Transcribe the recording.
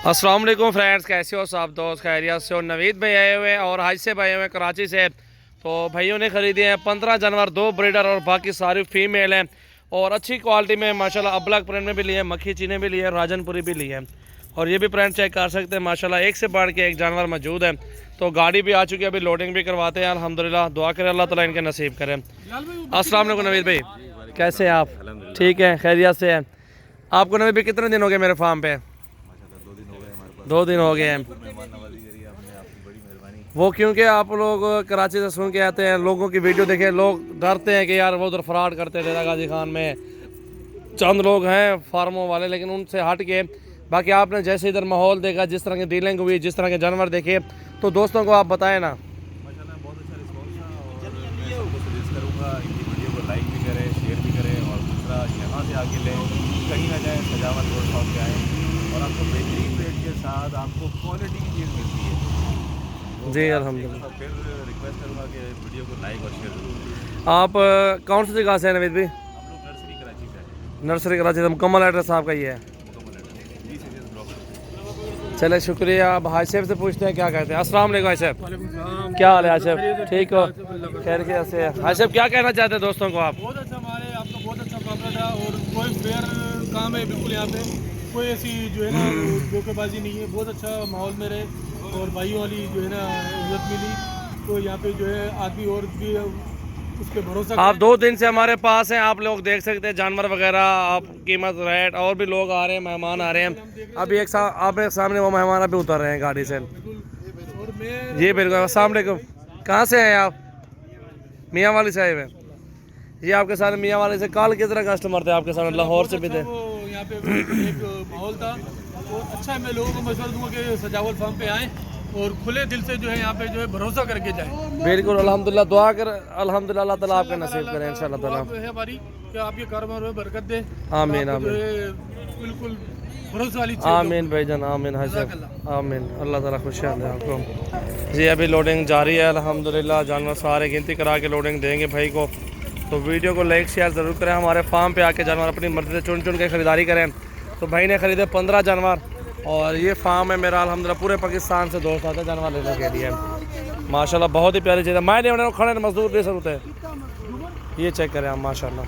अस्सलाम वालेकुम फ्रेंड्स, कैसे हो सब दोस्त? खैरियत से हो? नवीद भाई आए हुए हैं और हाज से भाई आए हुए हैं कराची से। तो भाइयों ने ख़रीदे हैं 15 जानवर, 2 ब्रीडर और बाकी सारी फीमेल हैं और अच्छी क्वालिटी में माशाल्लाह। अबलग प्रिंट में भी लिए हैं, मक्खी चीने भी लिए हैं, राजनपुरी भी लिए हैं और ये भी प्रिंट चेक कर सकते हैं माशाल्लाह। एक से बढ़ के एक जानवर मौजूद है। तो गाड़ी भी आ चुकी है, अभी लोडिंग भी करवाते हैं अल्हम्दुलिल्लाह। दुआ करें अल्लाह ताला इनके नसीब करें। अस्सलाम वालेकुम नवीद भाई, कैसे हैं आप? ठीक है, खैरियत से हैं? आपको नवीद भाई कितने दिन हो गए मेरे फार्म पे? 2 दिन हो गए हैं। वो क्योंकि आप लोग कराची से सुन के आते हैं, लोगों की वीडियो देखे, लोग डरते हैं कि यार वो उधर फ्रॉड करते हैं। डेरा गाजी खान में चंद लोग हैं फार्मों वाले, लेकिन उनसे हट के बाकी आपने जैसे इधर माहौल देखा, जिस तरह की डीलिंग हुई, जिस तरह के जानवर देखे, तो दोस्तों को आप बताएं ना। माशाल्लाह बहुत अच्छा रिस्पॉन्स था और मैं सबको सजेस्ट करूँगा इनकी वीडियो को लाइक भी करें, शेयर भी करें और दूसरा यहाँ से आके लें, कहीं ना जाएँ, सजावट रोड शॉप पे आएँ और आपको बेहतरीन रेट के साथ आपको क्वालिटी की चीज़ मिलती है। तो जी अल्हम्दुलिल्लाह। फिर रिक्वेस्ट करूँगा कि वीडियो को लाइक और शेयर जरूर करें। आप कौन सी जगह से हैं नवीद भाई? हम लोग नर्सरी कराची से हैं। नर्सरी कराची से। मुकम्मल एड्रेस आपका ये है? मुकम्मल एड्रेस 20 एजेंस ब्लॉक। चले शुक्रिया। अब हाज साहब से पूछते हैं क्या कहते हैं। अस्सलाम वालेकुम हाज साहब, क्या हाल है हाज साहब? ठीक हो? खैर कैसे है हाज साहब? क्या कहना चाहते हैं दोस्तों को आप? बहुत अच्छा, हमारे आपका बहुत अच्छा मुकाबला था और कोई फेयर काम है बिल्कुल। यहाँ पे कोई ऐसी जो है ना धोखेबाजी नहीं है। बहुत अच्छा माहौल में रहे और भाइयों वाली जो है ना इज्जत मिली। तो यहाँ पे जो है आदमी और भी उसके भरोसा आप 2 दिन से हमारे पास हैं, आप लोग देख सकते हैं जानवर वगैरह, आप कीमत रेट, और भी लोग आ रहे हैं, मेहमान आ रहे हैं। अभी आपके सामने वो मेहमान अभी उतर रहे हैं गाड़ी से। और मैं जी बिल्कुल। अस्सलाम वालेकुम, कहाँ से हैं आप? मियाँ वाली साहिब है। ये आपके साथ मियाँ वाली से कल किस तरह कस्टमर थे आपके साथ? लाहौर से भी थे। वो यहाँ पे एक माहौल था और अच्छा है। मैं लोगों को मशवरा दूंगा कि सजावल फार्म पे आएँ और खुले दिल से जो है यहाँ पे जो है भरोसा करके जाएँ। बिल्कुल अल्हम्दुलिल्लाह। दुआ कर अल्हम्दुलिल्लाह अल्लाह ताला आपका नसीब करें इंशाल्लाह ताला। दुआ है हमारी कि आपके कारोबार में बरकत दे। आमीन आपको जो आमीन है बिल्कुल भरोसा वाली चीज़ आमीन भाईजान, आमीन हजरत, आमीन। अल्लाह ताला खुशियाँ दे आपको। जी अभी लोडिंग जारी है अल्हम्दुलिल्लाह। जानवर सारे गिनती करा के लोडिंग देंगे भाई को। तो वीडियो को लाइक शेयर ज़रूर करें। हमारे फार्म पे आके जानवर अपनी मर्ज़ी से चुन चुन के ख़रीदारी करें। तो भाई ने ख़रीदे 15 जानवर और ये फार्म है मेरा अल्हम्दुलिल्लाह। पूरे पाकिस्तान से दोस्त आते हैं जानवर लेने के लिए माशाल्लाह। बहुत ही प्यारी चीज़ है। मैं नहीं खड़े मजदूर दे सकते। ये चेक करें आप माशाल्लाह।